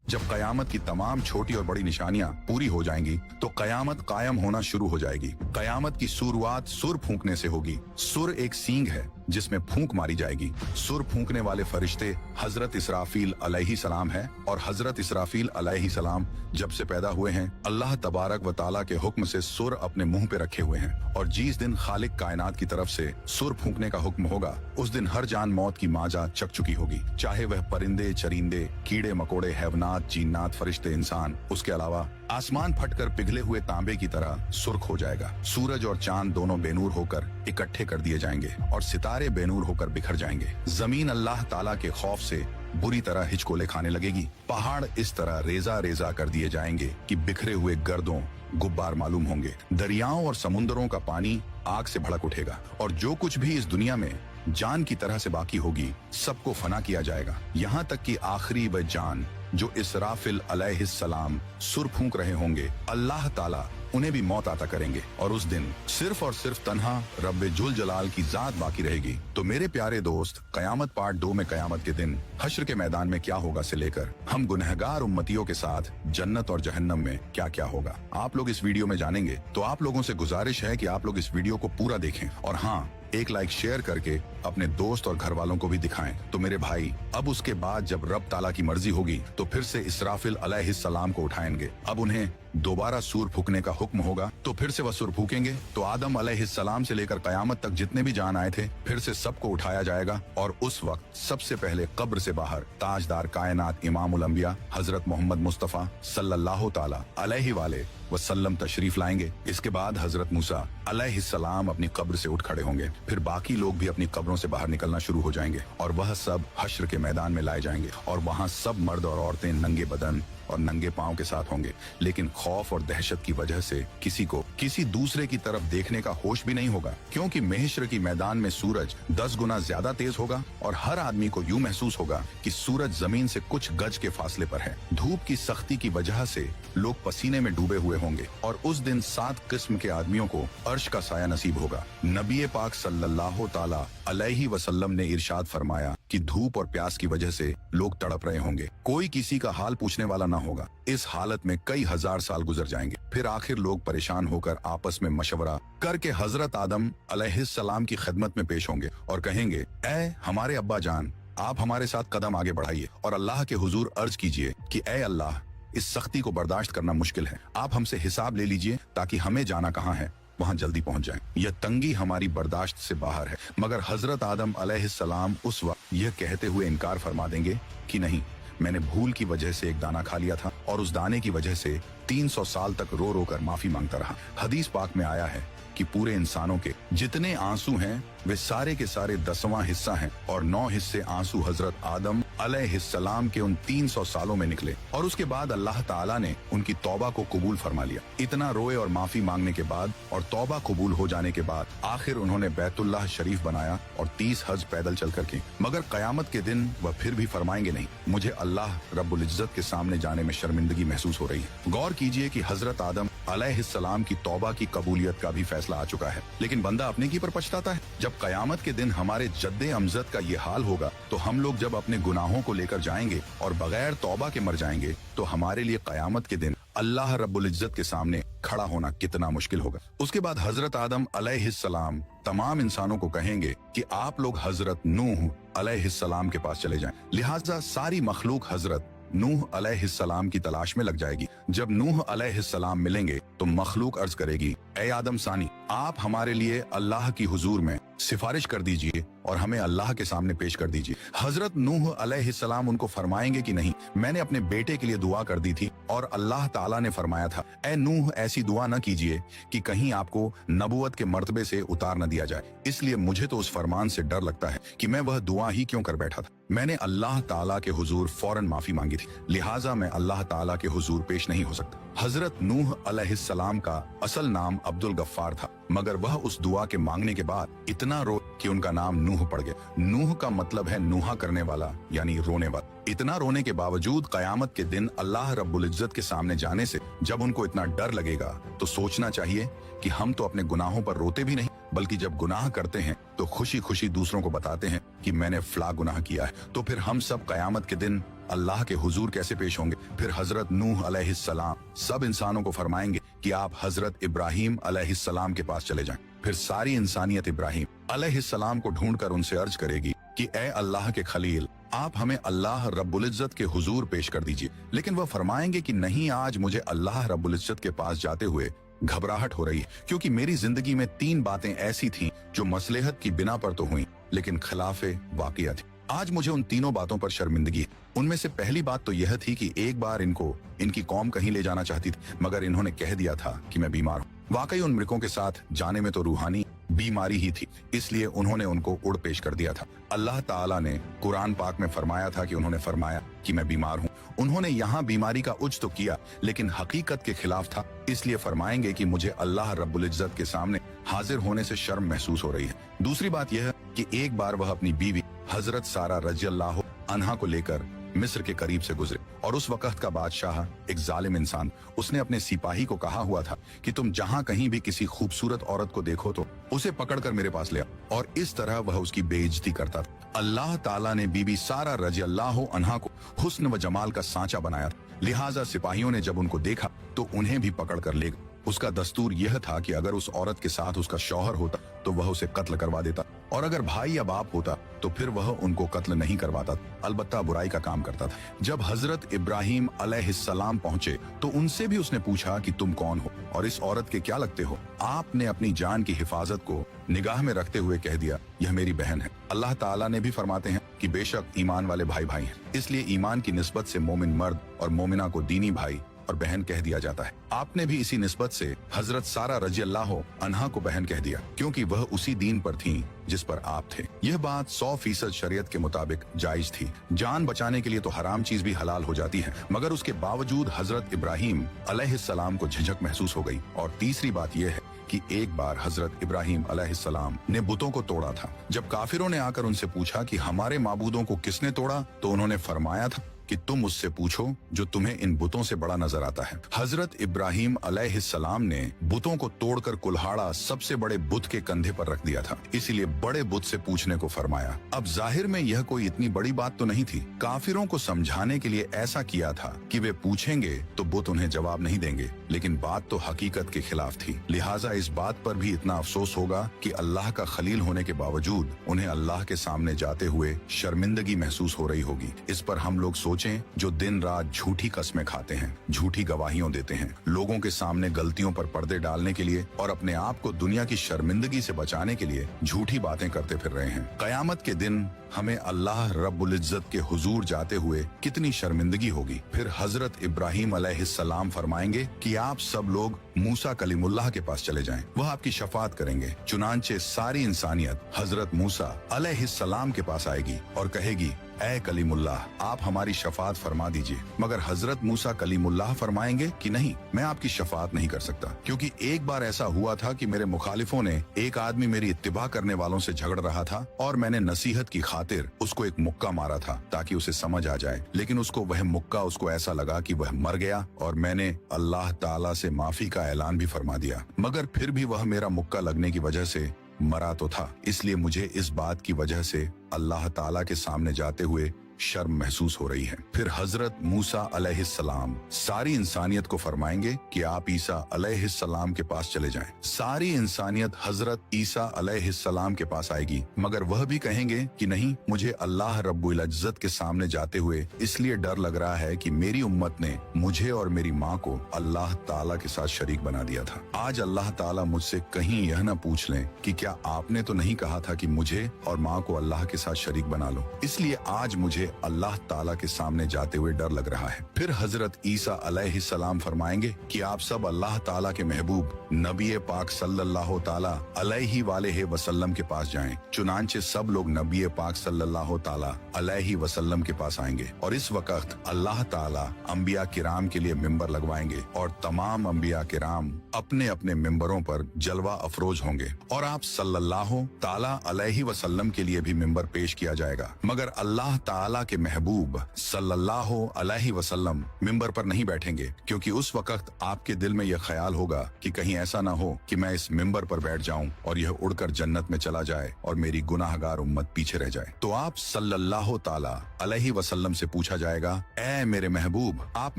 जब कयामत की तमाम छोटी और बड़ी निशानियां पूरी हो जाएंगी तो कयामत कायम होना शुरू हो जाएगी। कयामत की शुरुआत सुर फूंकने से होगी। सुर एक सींग है जिसमें फूंक मारी जाएगी। सुर फूंकने वाले फरिश्ते हजरत इसराफील अलैहिस्सलाम है और हजरत इसराफील अलैहिस्सलाम जब से पैदा हुए हैं अल्लाह तबारक व ताला के हुक्म से सुर अपने मुंह पे रखे हुए हैं और जिस दिन खालिक कायनात की तरफ से सुर फूंकने का हुक्म होगा उस दिन हर जान मौत की माजा चक चुकी होगी, चाहे वह परिंदे, चरिंदे, कीड़े मकोड़े, हैवनात, जिन्नात, फरिश्ते, इंसान। उसके अलावा आसमान फटकर पिघले हुए तांबे की तरह सुर्ख हो जाएगा। सूरज और चांद दोनों बेनूर होकर इकट्ठे कर दिए जाएंगे और सितारे बेनूर होकर बिखर जाएंगे। जमीन अल्लाह ताला के खौफ से बुरी तरह हिचकोले खाने लगेगी। पहाड़ इस तरह रेजा रेजा कर दिए जाएंगे कि बिखरे हुए गर्दों गुब्बार मालूम होंगे। दरियाओं और समुद्रों का पानी आग से भड़क उठेगा और जो कुछ भी इस दुनिया में जान की तरह से बाकी होगी सबको फना किया जाएगा, यहाँ तक कि आखिरी वह जान जो इसराफिल अलैहिस्सलाम सुर फूंक रहे होंगे अल्लाह ताला उन्हें भी मौत आता करेंगे और उस दिन सिर्फ और सिर्फ तन्हा रब्बे जुल जलाल की जात बाकी रहेगी। तो मेरे प्यारे दोस्त, कयामत पार्ट 2 में कयामत के दिन हश्र के मैदान में क्या होगा से लेकर हम गुनहगार उम्मतियों के साथ जन्नत और जहन्नम में क्या क्या होगा आप लोग इस वीडियो में जानेंगे। तो आप लोगों से गुजारिश है कि आप लोग इस वीडियो को पूरा देखें और हाँ, एक लाइक शेयर करके अपने दोस्त और घर वालों को भी दिखाएं। तो मेरे भाई, अब उसके बाद जब रब ताला की मर्जी होगी तो फिर से इसराफिल अलैहिस्सलाम को उठाएंगे। अब उन्हें दोबारा सूर फूकने का हुक्म होगा तो फिर से वह सूर फूकेंगे। तो आदम अलैहिस्सलाम से लेकर कयामत तक जितने भी जान आए थे फिर से सबको उठाया जाएगा और उस वक्त सबसे पहले कब्र से बाहर ताजदार कायनात इमामुल अंबिया हजरत मोहम्मद मुस्तफा सल्लल्लाहु ताला अलैहि वाले वसल्लम तशरीफ लाएंगे। इसके बाद हजरत मूसा अलैहिस्सलाम अपनी कब्र से उठ खड़े होंगे। फिर बाकी लोग भी अपनी कब्रों से बाहर निकलना शुरू हो जाएंगे और वह सब हश्र के मैदान में लाए जाएंगे और वहाँ सब मर्द और औरतें नंगे बदन और नंगे पांव के साथ होंगे, लेकिन खौफ और दहशत की वजह से किसी को किसी दूसरे की तरफ देखने का होश भी नहीं होगा, क्योंकि महशर की मैदान में सूरज 10 गुना ज्यादा तेज होगा और हर आदमी को यूं महसूस होगा कि सूरज जमीन से कुछ गज के फासले पर है। धूप की सख्ती की वजह से लोग पसीने में डूबे हुए होंगे और उस दिन 7 किस्म के आदमियों को अर्श का साया नसीब होगा। नबी पाक सल्लल्लाहु ताला अलैहि वसल्लम ने इरशाद फरमाया कि धूप और प्यास की वजह से लोग तड़प रहे होंगे, कोई किसी का हाल पूछने वाला ना होगा। इस हालत में कई हजार साल गुजर जाएंगे। फिर आखिर लोग परेशान होकर आपस में मशवरा करके हजरत आदम अलैहिस्सलाम की खिदमत में पेश होंगे और कहेंगे, ऐ हमारे अब्बा जान, आप हमारे साथ कदम आगे बढ़ाइए और अल्लाह के हुजूर अर्ज कीजिए कि ऐ अल्लाह, इस सख्ती को बर्दाश्त करना मुश्किल है, आप हमसे हिसाब ले लीजिए ताकि हमें जाना कहाँ है वहाँ जल्दी पहुँच जाएं। यह तंगी हमारी बर्दाश्त से बाहर है। मगर हजरत आदम अलैहिस्सलाम उस वक्त यह कहते हुए इनकार फरमा देंगे कि नहीं, मैंने भूल की वजह से एक दाना खा लिया था और उस दाने की वजह से 300 साल तक रो रो कर माफी मांगता रहा। हदीस पाक में आया है कि पूरे इंसानों के जितने आंसू हैं वे सारे के सारे 10वां हिस्सा हैं और 9 हिस्से आंसू हजरत आदम अलैहिस्सलाम के उन 300 सालों में निकले और उसके बाद अल्लाह ताला ने उनकी तौबा को कबूल फरमा लिया। इतना रोए और माफी मांगने के बाद और तौबा कबूल हो जाने के बाद आखिर उन्होंने बैतुल्लाह शरीफ बनाया और 30 हज पैदल चल कर की। मगर कयामत के दिन वह फिर भी फरमाएंगे, नहीं, मुझे अल्लाह रब्बुल इज्जत के सामने जाने में शर्मिंदगी महसूस हो रही है। गौर कीजिए कि हजरत आदम अलैहिस्सलाम की तौबा की कबूलियत का भी फैसला आ चुका है, लेकिन बंदा अपने की पर पछताता है। जब कयामत के दिन हमारे जद्दे अमजद का ये हाल होगा तो हम लोग जब अपने गुनाहों को लेकर जाएंगे और बगैर तौबा के मर जाएंगे तो हमारे लिए कयामत के दिन अल्लाह रब्बुल इज्जत के सामने खड़ा होना कितना मुश्किल होगा। उसके बाद हजरत आदम अलैहिस्सलाम तमाम इंसानों को कहेंगे कि आप लोग हजरत नूह अलैहिस्सलाम के पास चले जाएं। लिहाजा सारी मखलूक हजरत नूह अलैहिस्सलाम की तलाश में लग जाएगी। जब नूह अलैहिस्सलाम मिलेंगे तो मखलूक अर्ज करेगी, ऐ आदम सानी, आप हमारे लिए अल्लाह की हुजूर में सिफारिश कर दीजिए और हमें अल्लाह के सामने पेश कर दीजिए। हजरत नूह अलैहिस्सलाम उनको फरमाएंगे कि नहीं, मैंने अपने बेटे के लिए दुआ कर दी थी और अल्लाह ताला ने फरमाया था, ऐ नूह, ऐसी दुआ न कीजिए कि कहीं आपको नबुवत के मर्तबे से उतार न दिया जाए। इसलिए मुझे तो उस फरमान से डर लगता है कि मैं वह दुआ ही क्यों कर बैठा था। मैंने अल्लाह ताला के हुजूर फौरन माफी मांगी थी, लिहाजा मैं अल्लाह ताला के हुजूर पेश नहीं हो सकता। हजरत नूह अलैहिस्सलाम का असल नाम अब्दुल गफ्फार था, मगर वह उस दुआ के मांगने के बाद इतना रो कि उनका नाम नूह पड़ गया। नूह का मतलब है नूहा करने वाला, यानी रोने वाला। इतना रोने के बावजूद कयामत के दिन अल्लाह रब्बुल इज्जत के सामने जाने से जब उनको इतना डर लगेगा तो सोचना चाहिए कि हम तो अपने गुनाहों पर रोते भी नहीं, बल्कि जब गुनाह करते हैं तो खुशी खुशी दूसरों को बताते हैं कि मैंने फला गुनाह किया है, तो फिर हम सब कयामत के दिन अल्लाह के हुजूर कैसे पेश होंगे? फिर हजरत नूह अलैहिस्सलाम सब इंसानों को फरमाएंगे कि आप हजरत इब्राहिम अलैहिस्सलाम के पास चले जाएं। फिर सारी इंसानियत इब्राहिम अलैहिस्सलाम को ढूंढकर उनसे अर्ज करेगी कि ए अल्लाह के खलील, आप हमें अल्लाह रब्बुल इज्जत के हुजूर पेश कर दीजिए। लेकिन वह फरमाएंगे कि नहीं, आज मुझे अल्लाह रब्बुल इज्जत के पास जाते हुए घबराहट हो रही है, क्योंकि मेरी जिंदगी में 3 बातें ऐसी थीं जो मसलहत की बिना पर तो हुई लेकिन खिलाफे वाक़िया थी। आज मुझे उन तीनों बातों पर शर्मिंदगी है। उनमें से पहली बात तो यह थी कि एक बार इनको इनकी कौम कहीं ले जाना चाहती थी, मगर इन्होंने कह दिया था कि मैं बीमार हूँ। वाकई उन मृगों के साथ जाने में तो रूहानी बीमारी ही थी, इसलिए उन्होंने उनको उड़ पेश कर दिया था। अल्लाह ताला ने कुरान पाक में फरमाया था कि उन्होंने फरमाया कि मैं बीमार हूँ। उन्होंने यहाँ बीमारी का उज तो किया लेकिन हकीकत के खिलाफ था, इसलिए फरमाएंगे कि मुझे अल्लाह रब्बुल इज्जत के सामने हाजिर होने से शर्म महसूस हो रही है। दूसरी बात यह कि एक बार वह अपनी बीवी हजरत सारा रज़ियल्लाहु अन्हा को लेकर मिस्र के करीब से गुजरे और उस वक्त का बादशाह एक जालिम इंसान, उसने अपने सिपाही को कहा हुआ था कि तुम जहां कहीं भी किसी खूबसूरत औरत को देखो तो उसे पकड़कर मेरे पास ले आओ, और इस तरह वह उसकी बेइज्जती करता था। अल्लाह ताला ने बीबी सारा रज़ियल्लाहु अन्हा को हुस्न व जमाल का सांचा बनाया था, लिहाजा सिपाहियों ने जब उनको देखा तो उन्हें भी पकड़ कर ले गए। उसका दस्तूर यह था कि अगर उस औरत के साथ उसका शौहर होता तो वह उसे कत्ल करवा देता, और अगर भाई या बाप होता तो फिर वह उनको कत्ल नहीं करवाता, अलबत्ता बुराई का काम करता था। जब हजरत इब्राहिम अलैहिस्सलाम पहुंचे तो उनसे भी उसने पूछा कि तुम कौन हो और इस औरत के क्या लगते हो? आपने अपनी जान की हिफाजत को निगाह में रखते हुए कह दिया, यह मेरी बहन है। अल्लाह ताला ने भी फरमाते हैं कि बेशक ईमान वाले भाई भाई हैं, इसलिए ईमान की निस्बत से मोमिन मर्द और मोमिना को दीनी भाई और बहन कह दिया जाता है। आपने भी इसी निस्बत से हजरत सारा रज़ियल्लाहु अन्हा को बहन कह दिया, क्योंकि वह उसी दीन पर थीं जिस पर आप थे। यह बात 100% शरीयत के मुताबिक जायज थी। जान बचाने के लिए तो हराम चीज भी हलाल हो जाती है, मगर उसके बावजूद हजरत इब्राहिम अलैहिस्सलाम को झिझक महसूस हो गई। और तीसरी बात यह है कि एक बार हजरत इब्राहिम अलैहिस्सलाम ने बुतों को तोड़ा था। जब काफिरों ने आकर उनसे पूछा कि हमारे माबूदों को किसने तोड़ा, तो उन्होंने फरमाया था कि तुम उससे पूछो जो तुम्हें इन बुतों से बड़ा नजर आता है। हजरत इब्राहिम अलैहिस्सलाम ने बुतों को तोड़कर कुल्हाड़ा सबसे बड़े बुत के कंधे पर रख दिया था, इसीलिए बड़े बुत से पूछने को फरमाया। अब जाहिर में यह कोई इतनी बड़ी बात तो नहीं थी। काफिरों को समझाने के लिए ऐसा किया था कि वे पूछेंगे तो बुत उन्हें जवाब नहीं देंगे, लेकिन बात तो हकीकत के खिलाफ थी। लिहाजा इस बात पर भी इतना अफसोस होगा कि अल्लाह का खलील होने के बावजूद उन्हें अल्लाह के सामने जाते हुए शर्मिंदगी महसूस हो रही होगी। इस पर हम लोग जो दिन रात झूठी कस्में खाते हैं, झूठी गवाहियों देते हैं, लोगों के सामने गलतियों पर पर्दे डालने के लिए और अपने आप को दुनिया की शर्मिंदगी से बचाने के लिए झूठी बातें करते फिर रहे हैं। कयामत के दिन हमें अल्लाह रब्बुल इज्जत के हुजूर जाते हुए कितनी शर्मिंदगी होगी। फिर हजरत इब्राहिम अलैहिस्सलाम फरमाएंगे कि आप सब लोग मूसा कलीमुल्लाह के पास चले जाएं, वह आपकी शफात करेंगे। चुनांचे सारी इंसानियत हजरत मूसा अलैहिस्सलाम के पास आएगी और कहेगी, ऐ कलीमुल्लाह, आप हमारी शफात फरमा दीजिए। मगर हजरत मूसा कलीमुल्लाह फरमाएंगे कि नहीं, मैं आपकी शफात नहीं कर सकता, क्योंकि एक बार ऐसा हुआ था कि मेरे मुखालिफों ने एक आदमी मेरी इत्तिबा करने वालों से झगड़ रहा था और मैंने नसीहत की खातिर उसको एक मुक्का मारा था ताकि उसे समझ आ जाए, लेकिन उसको वह मुक्का उसको ऐसा लगा कि वह मर गया और मैंने अल्लाह ताला से माफी का ऐलान भी फरमा दिया, मगर फिर भी वह मेरा मुक्का लगने की वजह से मरा तो था। इसलिए मुझे इस बात की वजह से अल्लाह ताला के सामने जाते हुए शर्म महसूस हो रही है। फिर हजरत मूसा अलैहिस्सलाम सारी इंसानियत को फरमाएंगे कि आप ईसा अलैहिस्सलाम के पास चले जाएं। सारी इंसानियत हजरत ईसा अलैहिस्सलाम के पास आएगी, मगर वह भी कहेंगे कि नहीं, मुझे अल्लाह रब्बुल इज्जत के सामने जाते हुए इसलिए डर लग रहा है कि मेरी उम्मत ने मुझे और मेरी माँ को अल्लाह ताला के साथ शरीक बना दिया था। आज अल्लाह ताला मुझसे कहीं यह न पूछ लें कि क्या आपने तो नहीं कहा था कि मुझे और माँ को अल्लाह के साथ शरीक बना लो। इसलिए आज मुझे अल्लाह ताला के सामने जाते हुए डर लग रहा है। फिर हजरत ईसा अलैहिस्सलाम फरमाएंगे कि आप सब अल्लाह ताला के महबूब नबी पाक सल्लल्लाहु ताला अलैहि वालेहि वसल्लम के पास जाएं। चुनांचे सब लोग नबी पाक सल्लल्लाहु ताला अलैहि वसल्लम के पास आएंगे और इस वक्त अल्लाह ताला अंबिया किराम के लिए मिंबर लगवाएंगे और तमाम अंबिया किराम अपने अपने मिंबरों पर जलवा अफरोज होंगे और आप सल्लल्लाहु ताला अलैहि वसल्लम के लिए भी मिंबर पेश किया जाएगा, मगर अल्लाह ताला ताला के महबूब सल्लल्लाहु अलैहि वसल्लम मिंबर पर नहीं बैठेंगे, क्योंकि उस वक्त आपके दिल में यह ख्याल होगा कि कहीं ऐसा ना हो कि मैं इस मिंबर पर बैठ जाऊं और यह उड़कर जन्नत में चला जाए और मेरी गुनाहगार उम्मत पीछे रह जाए। तो आप सल्लल्लाहु ताला अलैहि वसल्लम से पूछा जाएगा, ऐ मेरे महबूब, आप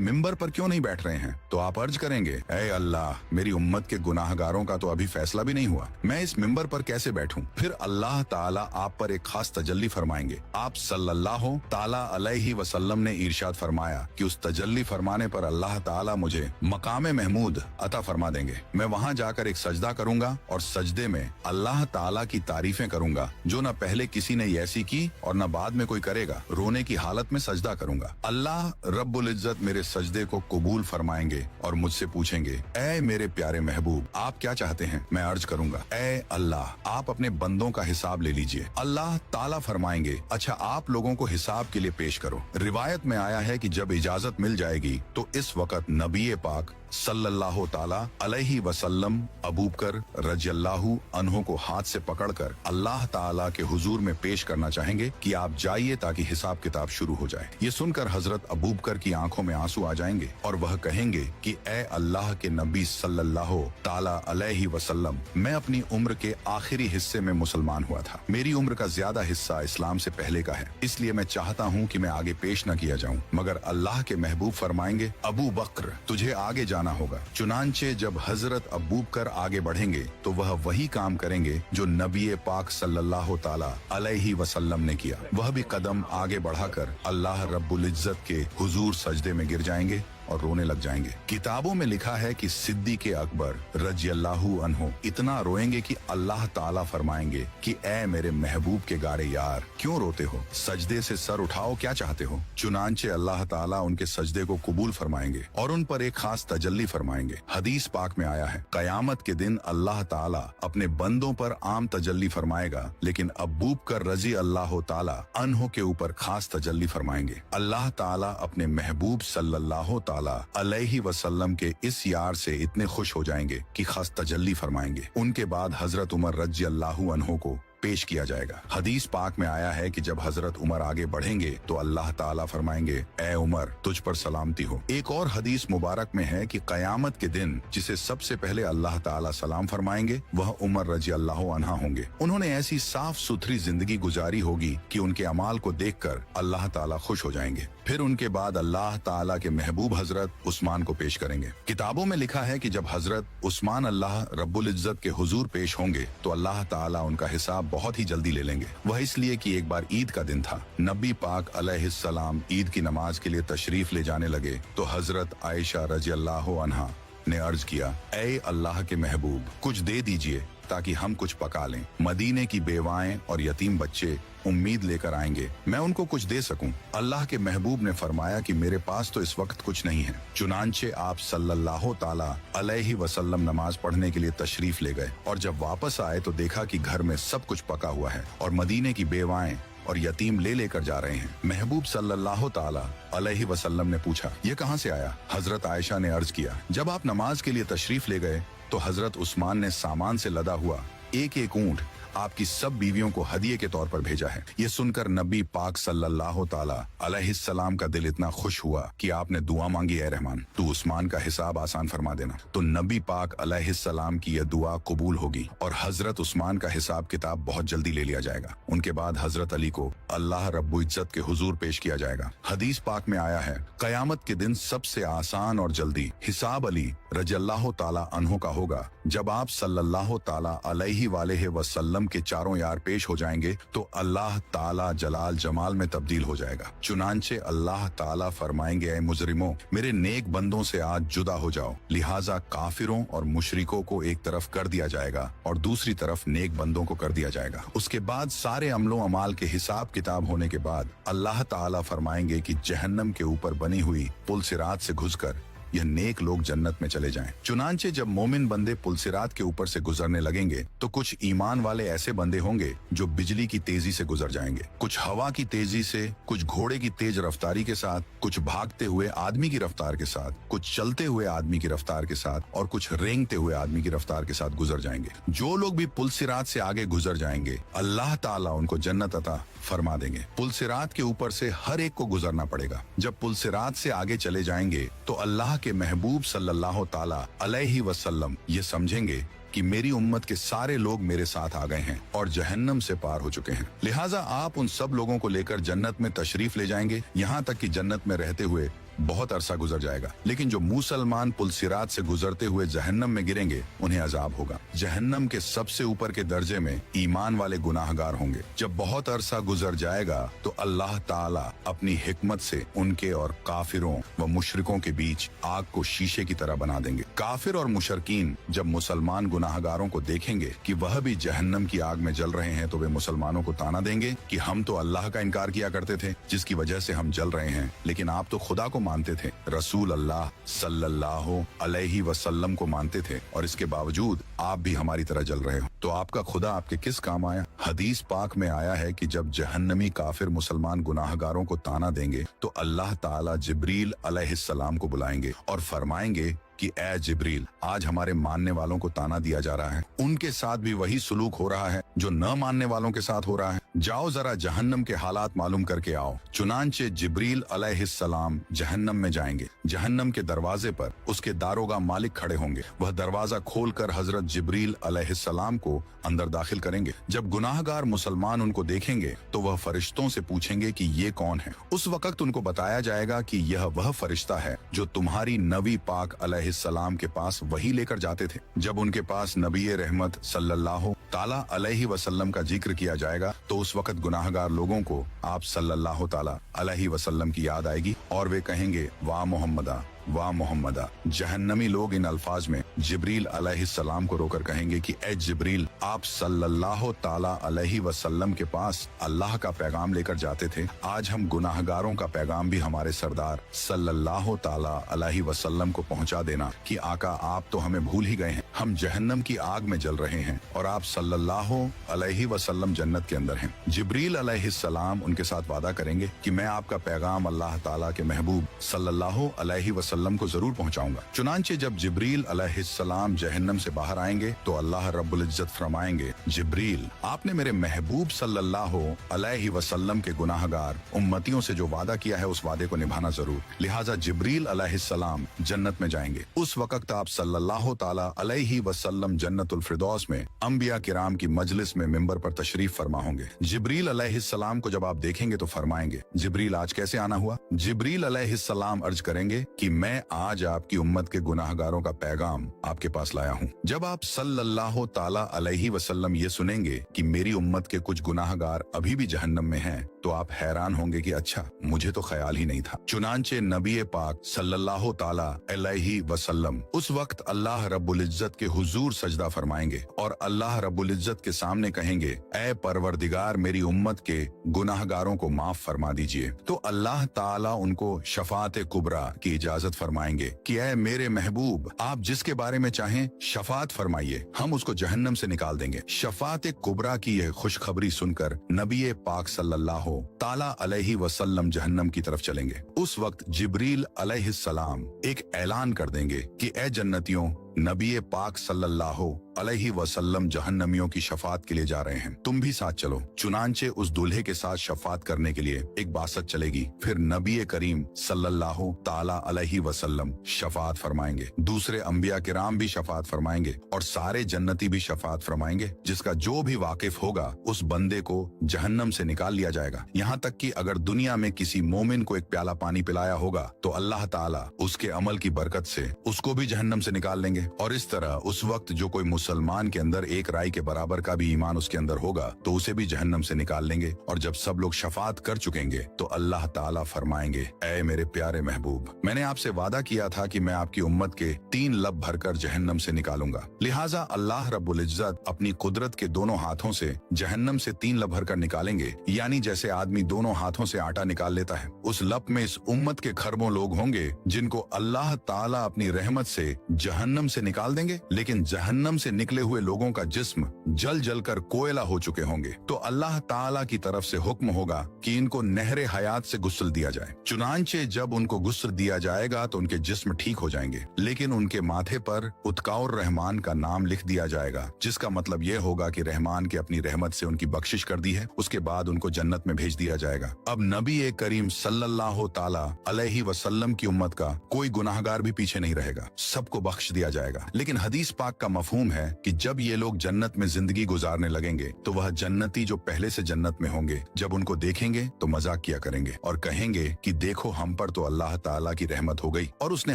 मिंबर पर क्यों नहीं बैठ रहे हैं? तो आप अर्ज करेंगे, ऐ अल्लाह, मेरी उम्मत के गुनाहगारों का तो अभी फैसला भी नहीं हुआ, मैं इस मिंबर पर कैसे बैठूं? फिर अल्लाह ताला आप पर एक खास तजल्ली फरमाएंगे। आप सल्लल्लाहु ताला अलैहि वसल्लम ने इरशाद फरमाया कि उस तजल्ली फरमाने पर अल्लाह ताला मुझे मकामे महमूद अता फरमा देंगे। मैं वहाँ जाकर एक सजदा करूंगा और सजदे में अल्लाह ताला की तारीफें करूंगा जो न पहले किसी ने ऐसी की और न बाद में कोई करेगा। रोने की हालत में सजदा करूंगा। अल्लाह रब्बुल इज्जत मेरे सजदे को कबूल फरमाएंगे और मुझसे पूछेंगे, ऐ मेरे प्यारे महबूब, आप क्या चाहते हैं? मैं अर्ज करूंगा, ऐ अल्लाह, आप अपने बंदों का हिसाब ले लीजिए। अल्लाह ताला फरमाएंगे, अच्छा आप लोगों को हिसाब के लिए पेश करो। रिवायत में आया है कि जब इजाजत मिल जाएगी तो इस वक्त नबी पाक सल्लल्लाहु ताला अलैहि वसल्लम अबू बकर रज़ियल्लाहु अन्हु को हाथ से पकड़कर अल्लाह ताला के हुजूर में पेश करना चाहेंगे कि आप जाइए ताकि हिसाब किताब शुरू हो जाए। ये सुनकर हजरत अबू बकर की आंखों में आंसू आ जाएंगे और वह कहेंगे कि ए अल्लाह के नबी सल्लल्लाहु ताला अलैहि वसल्लम, मैं अपनी उम्र के आखिरी हिस्से में मुसलमान हुआ था। मेरी उम्र का ज्यादा हिस्सा इस्लाम से पहले का है, इसलिए मैं चाहता हूँ कि मैं आगे पेश न किया जाऊँ। मगर अल्लाह के महबूब फरमाएंगे, अबू बकर, तुझे आगे जाना होगा। चुनांचे जब हजरत अबू बकर आगे बढ़ेंगे तो वह वही काम करेंगे जो नबी पाक सल्लल्लाहु ताला अलैहि वसल्लम ने किया। वह भी कदम आगे बढ़ाकर अल्लाह रब्बुल इज्जत के हुजूर सजदे में गिर जाएंगे और रोने लग जाएंगे। किताबों में लिखा है कि सिद्दीक अकबर रज़ियल्लाहु अन्हु इतना रोएंगे कि अल्लाह ताला फरमाएंगे कि ए मेरे महबूब के गारे यार, क्यों रोते हो? सजदे से सर उठाओ, क्या चाहते हो? चुनांचे अल्लाह ताला उनके सजदे को कबूल फरमाएंगे और उन पर एक खास तजल्ली फरमाएंगे। हदीस पाक में आया है, कयामत के दिन अल्लाह ताला अपने बंदों पर आम तजल्ली फरमाएगा, लेकिन अबू बकर रज़ी अल्लाह ताला अन्हु के ऊपर खास तजल्ली फरमाएंगे। अल्लाह ताला अपने महबूब सल्लल्लाहु अलैहि वसल्लम के इस यार से इतने खुश हो जाएंगे कि खास तजल्ली फरमाएंगे। उनके बाद हजरत उमर रज़ियल्लाहु अन्हु को पेश किया जाएगा। हदीस पाक में आया है कि जब हजरत उमर आगे बढ़ेंगे तो अल्लाह ताला फरमाएंगे, ए उमर, तुझ पर सलामती हो। एक और हदीस मुबारक में है कि कयामत के दिन जिसे सबसे पहले अल्लाह ताला सलाम फरमाएंगे वह उमर रज़ियल्लाहु अन्हा होंगे। उन्होंने ऐसी साफ सुथरी जिंदगी गुजारी होगी कि उनके अमाल को देखकर अल्लाह ताला खुश हो जाएंगे। फिर उनके बाद अल्लाह ताला के महबूब हजरत उस्मान को पेश करेंगे। किताबों में लिखा है कि जब हजरत उस्मान अल्लाह रब्बुल इज्जत के हुजूर पेश होंगे तो अल्लाह ताला उनका हिसाब बहुत ही जल्दी ले लेंगे। वह इसलिए कि एक बार ईद का दिन था। नबी पाक अलैहिस्सलाम ईद की नमाज के लिए तशरीफ ले जाने लगे तो हजरत आयशा रज़ियल्लाहु अन्हा ने अर्ज किया, ए अल्लाह के महबूब, कुछ दे दीजिए ताकि हम कुछ पका लें। मदीने की बेवाएं और यतीम बच्चे उम्मीद लेकर आएंगे, मैं उनको कुछ दे सकूं। अल्लाह के महबूब ने फरमाया कि मेरे पास तो इस वक्त कुछ नहीं है। चुनांचे आप सल्लल्लाहु ताला अलैहि वसल्लम नमाज पढ़ने के लिए तशरीफ ले गए और जब वापस आए तो देखा कि घर में सब कुछ पका हुआ है और मदीने की बेवाएं और यतीम ले लेकर जा रहे हैं। महबूब सल्लल्लाहु ताला अलैहि वसल्लम ने पूछा, ये कहां से आया? हजरत आयशा ने अर्ज किया, जब आप नमाज के लिए तशरीफ ले गए तो हजरत उस्मान ने सामान से लदा हुआ एक एक ऊंट आपकी सब बीवियों को हदिये के तौर पर भेजा है। ये सुनकर नबी पाक सल्लल्लाहु ताला अलैहिस्सलाम का दिल इतना खुश हुआ कि आपने दुआ मांगी, ए रहमान, तू उस्मान का हिसाब आसान फरमा देना। तो नबी पाक अलैहिस्सलाम की यह दुआ कबूल होगी और हजरत उस्मान का हिसाब किताब बहुत जल्दी ले लिया जाएगा। उनके बाद हजरत अली को अल्लाह रब्बुल इज्जत के हुजूर पेश किया जाएगा। हदीस पाक में आया है, कयामत के दिन सबसे आसान और जल्दी हिसाब अली रज़ियल्लाहु ताला अन्हु का होगा। जब आप सल्लल्लाहु ताला अलैहि वसल्लम के चारों यार पेश हो जाएंगे तो अल्लाह ताला जलाल जमाल में तब्दील हो जाएगा। चुनांचे अल्लाह ताला फरमाएंगे, ऐ मुजरिमों, मेरे नेक बंदों से आज जुदा हो जाओ। लिहाजा काफिरों और मुशरिकों को एक तरफ कर दिया जाएगा और दूसरी तरफ नेक बंदों को कर दिया जाएगा। उसके बाद सारे अमलों अमाल के हिसाब किताब होने के बाद अल्लाह ताला फरमाएंगे कि जहन्नम के ऊपर बनी हुई पुल सिरात से घुसकर यह नेक लोग जन्नत में चले जाएं। चुनांचे जब मोमिन बंदे पुलसिरात के ऊपर से गुजरने लगेंगे तो कुछ ईमान वाले ऐसे बंदे होंगे जो बिजली की तेजी से गुजर जाएंगे, कुछ हवा की तेजी से, कुछ घोड़े की तेज रफ्तारी के साथ, कुछ भागते हुए आदमी की रफ्तार के साथ, कुछ चलते हुए आदमी की रफ्तार के साथ और कुछ रेंगते हुए आदमी की रफ्तार के साथ गुजर जाएंगे। जो लोग भी पुलसिरात से आगे गुजर जाएंगे अल्लाह ताला उनको जन्नत अता फरमा देंगे। पुलसिरात के ऊपर से हर एक को गुजरना पड़ेगा। जब पुलसिरात से आगे चले जाएंगे तो अल्लाह के महबूब सल्लल्लाहु ताला अलैहि वसल्लम ये समझेंगे कि मेरी उम्मत के सारे लोग मेरे साथ आ गए हैं और जहन्नम से पार हो चुके हैं, लिहाजा आप उन सब लोगों को लेकर जन्नत में तशरीफ ले जाएंगे, यहाँ तक कि जन्नत में रहते हुए बहुत अरसा गुजर जाएगा। लेकिन जो मुसलमान पुलसिरात से गुजरते हुए जहन्नम में गिरेंगे उन्हें अजाब होगा। जहन्नम के सबसे ऊपर के दर्जे में ईमान वाले गुनाहगार होंगे। जब बहुत अरसा गुजर जाएगा तो अल्लाह ताला अपनी हिकमत से उनके और काफिरों व मुशरिकों के बीच आग को शीशे की तरह बना देंगे। काफिर और मुशरकीन जब मुसलमान गुनाहगारों को देखेंगे कि वह भी जहन्नम की आग में जल रहे हैं तो वे मुसलमानों को ताना देंगे कि हम तो अल्लाह का इनकार किया करते थे जिसकी वजह से हम जल रहे हैं, लेकिन आप तो खुदा को मानते थे, रसूल अल्लाह सल्लल्लाहु अलैहि वसल्लम को मानते थे और इसके बावजूद आप भी हमारी तरह जल रहे हो, तो आपका खुदा आपके किस काम आया। हदीस पाक में आया है कि जब जहन्नमी काफिर मुसलमान गुनाहगारों को ताना देंगे तो अल्लाह ताला जिब्रील अलैहिस्सलाम को बुलाएंगे और फरमाएंगे कि ए जिब्रील, आज हमारे मानने वालों को ताना दिया जा रहा है, उनके साथ भी वही सुलूक हो रहा है जो न मानने वालों के साथ हो रहा है, जाओ जरा जहन्नम के हालात मालूम करके आओ। चुनांचे जिब्रील अलैहिस्सलाम जहन्नम में जाएंगे। जहन्नम के दरवाजे पर उसके दारोगा मालिक खड़े होंगे। वह दरवाजा खोलकर हजरत जिब्रील अलैहिस्सलाम को अंदर दाखिल करेंगे। जब गुनाहगार मुसलमान उनको देखेंगे तो वह फरिश्तों से पूछेंगे कि ये कौन है। उस वक्त उनको बताया जाएगा कि यह वह फरिश्ता है जो तुम्हारी नबी पाक अलैहिस्सलाम के पास वही लेकर जाते थे। जब उनके पास नबी रहमत सल्लल्लाहु ताला अलैहि वसल्लम का जिक्र किया जाएगा तो उस वक्त गुनाहगार लोगों को आप सल्लल्लाहु ताला अलैहि वसल्लम की याद आएगी और वे कहेंगे वाह मोहम्मदा, वाह मोहम्मदा। जहन्नमी लोग इन अल्फाज में जिब्रील अलैहिस्सलाम को रोकर कहेंगे कि ए जिब्रील, आप सल्लल्लाहु ताला अलैहि वसल्लम के पास अल्लाह का पैगाम लेकर जाते थे, आज हम गुनाहगारों का पैगाम भी हमारे सरदार सल्लल्लाहु ताला अलैहि वसल्लम को पहुंचा देना कि आका आप तो हमें भूल ही गए हैं, हम जहन्नम की आग में जल रहे हैं और आप सल्लल्लाहु अलैहि वसल्लम जन्नत के अंदर हैं। जिब्रील अलैहिस्सलाम उनके साथ वादा करेंगे कि मैं आपका पैगाम अल्लाह ताला के महबूब सल्लल्लाहु अलैहि वसल्लम को जरूर पहुंचाऊंगा। चुनांचे जब जिब्रील अलैहिस्सलाम जहन्नम से बाहर आएंगे तो अल्लाह रब्बुल इज्जत फरमाएंगे, जिब्रील, आपने मेरे महबूब सल्लल्लाहु अलैहि वसल्लम के गुनाहगार उम्मतियों से जो वादा किया है उस वादे को निभाना जरूर। लिहाजा जिब्रील अलैहिस्सलाम जन्नत में जाएंगे। उस वक्त आप सल्लल्लाहु ताला अलैहि वसल्लम जन्नतुल फिरदौस में अंबिया किराम की मजलिस में मिंबर पर तशरीफ फरमा होंगे। जिब्रील अलैहिस्सलाम को जब आप देखेंगे तो फरमाएंगे, जिब्रील आज कैसे आना हुआ। जिब्रील अलैहिस्सलाम अर्ज करेंगे कि मैं आज आपकी उम्मत के गुनाहगारों का पैगाम आपके पास लाया हूँ। जब आप सल्लल्लाहु ताला अलैहि वसल्लम ये सुनेंगे कि मेरी उम्मत के कुछ गुनाहगार अभी भी जहन्नम में हैं, तो आप हैरान होंगे कि अच्छा, मुझे तो ख्याल ही नहीं था। चुनांचे नबी पाक सल्लल्लाहु ताला अलैहि वसल्लम उस वक्त अल्लाह रब्बुल इज्जत के हुजूर सजदा फरमाएंगे और अल्लाह रब्बुल इज्जत के सामने कहेंगे, ए परवरदिगार, मेरी उम्मत के गुनाहगारों को माफ फरमा दीजिए। तो अल्लाह ताला उनको शफात कुबरा की इजाजत फरमाएंगे कि ए मेरे महबूब, आप जिसके बारे में चाहें शफात फरमाइए, हम उसको जहन्नम से निकाल देंगे। शफात कुबरा की यह खुशखबरी सुनकर नबी पाक सल्लल्लाहु ताला अलैहि वसल्लम जहन्नम की तरफ चलेंगे। उस वक्त जिब्रील अलैहिस्सलाम एक ऐलान कर देंगे कि ए जन्नतियों, नबी पाक सल्लल्लाहु अलैहि वसल्लम जहन्नमियों की शफात के लिए जा रहे हैं, तुम भी साथ चलो। चुनांचे उस दूल्हे के साथ शफात करने के लिए एक बासत चलेगी। फिर नबी करीम सल्लल्लाहु ताला अलैहि वसल्लम शफात फरमाएंगे, दूसरे अंबिया किराम भी शफात फरमाएंगे और सारे जन्नती भी शफात फरमाएंगे। जिसका जो भी वाकिफ होगा उस बंदे को जहन्नम से निकाल लिया जाएगा। यहाँ तक कि अगर दुनिया में किसी मोमिन को एक प्याला पानी पिलाया होगा तो अल्लाह ताला उसके अमल की बरकत से उसको भी जहन्नम से निकाल लेंगे। और इस तरह उस वक्त जो कोई मुसलमान के अंदर एक राई के बराबर का भी ईमान उसके अंदर होगा तो उसे भी जहन्नम से निकाल लेंगे। और जब सब लोग शफात कर चुकेंगे तो अल्लाह ताला फरमाएंगे, ऐ मेरे प्यारे महबूब, मैंने आपसे वादा किया था कि मैं आपकी उम्मत के 3 लब भरकर जहन्नम से निकालूंगा। लिहाजा अल्लाह रब्बुल इज्जत अपनी कुदरत के दोनों हाथों से जहन्नम से 3 लब भरकर निकालेंगे, यानी जैसे आदमी दोनों हाथों से आटा निकाल लेता है। उस लब में इस उम्मत के खरबों लोग होंगे जिनको अल्लाह ताला अपनी रहमत से जहन्नम से निकाल देंगे, लेकिन जहन्नम से निकले हुए लोगों का जिस्म जल जल कर कोयला हो चुके होंगे। तो अल्लाह ताला की तरफ से हुक्म होगा कि इनको नहरे हयात से गुस्ल दिया जाए। चुनांचे जब उनको गुस्ल दिया जाएगा तो उनके जिस्म ठीक हो जाएंगे, लेकिन उनके माथे पर उत्काउर रहमान का नाम लिख दिया जाएगा, जिसका मतलब ये होगा कि रहमान के अपनी रहमत से उनकी बख्शिश कर दी है। उसके बाद उनको जन्नत में भेज दिया जाएगा। अब नबी करीम सल्लल्लाहु ताला अलैहि वसल्लम की उम्मत का कोई गुनाहगार भी पीछे नहीं रहेगा, सबको बख्श दिया जाएगा। लेकिन हदीस पाक का मफहूम है कि जब ये लोग जन्नत में जिंदगी गुजारने लगेंगे तो वह जन्नती जो पहले से जन्नत में होंगे जब उनको देखेंगे तो मजाक किया करेंगे और कहेंगे कि देखो हम पर तो अल्लाह ताला की रहमत हो गई और उसने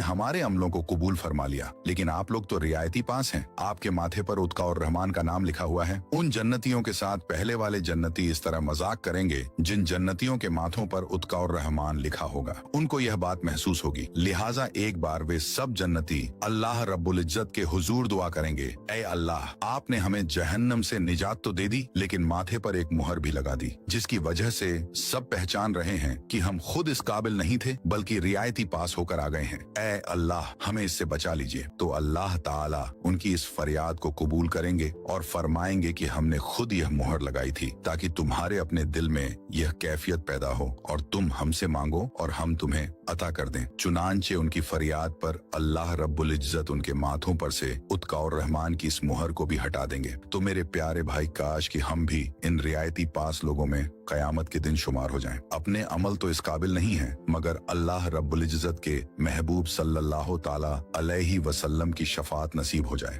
हमारे अमलों को कबूल फरमा लिया, लेकिन आप लोग तो रियायती पास हैं, आपके माथे पर उत्का और रहमान का नाम लिखा हुआ है। उन जन्नतियों के साथ पहले वाले जन्नती इस तरह मजाक करेंगे जिन जन्नतियों के माथों पर उत्का और रहमान लिखा होगा। उनको यह बात महसूस होगी, लिहाजा एक बार वे सब जन्नती अल्लाह रब्बुल इज्जत के हुजूर दुआ करेंगे, ऐ अल्लाह, आपने हमें जहन्नम से निजात तो दे दी, लेकिन माथे पर एक मुहर भी लगा दी, जिसकी वजह से सब पहचान रहे हैं कि हम खुद इस काबिल नहीं थे बल्कि रियायती पास होकर आ गए हैं। ऐ अल्लाह, हमें इससे बचा लीजिए। तो अल्लाह ताला उनकी इस फरियाद को कबूल करेंगे और फरमाएंगे कि हमने खुद यह मुहर लगाई थी ताकि तुम्हारे अपने दिल में यह कैफियत पैदा हो और तुम हमसे मांगो और हम तुम्हें अता कर दें। चुनांचे उनकी फरियाद पर अल्लाह रब्बुल इज्जत उनके माथों पर से उत्का और रहमान की इस मुहर को भी हटा देंगे। तो मेरे प्यारे भाई, काश कि हम भी इन रियायती पास लोगों में कयामत के दिन शुमार हो जाएं। अपने अमल तो इस काबिल नहीं है, मगर अल्लाह रब्बुल इज्जत के महबूब सल्लल्लाहु ताला अलैहि वसल्लम की शफात नसीब हो जाए।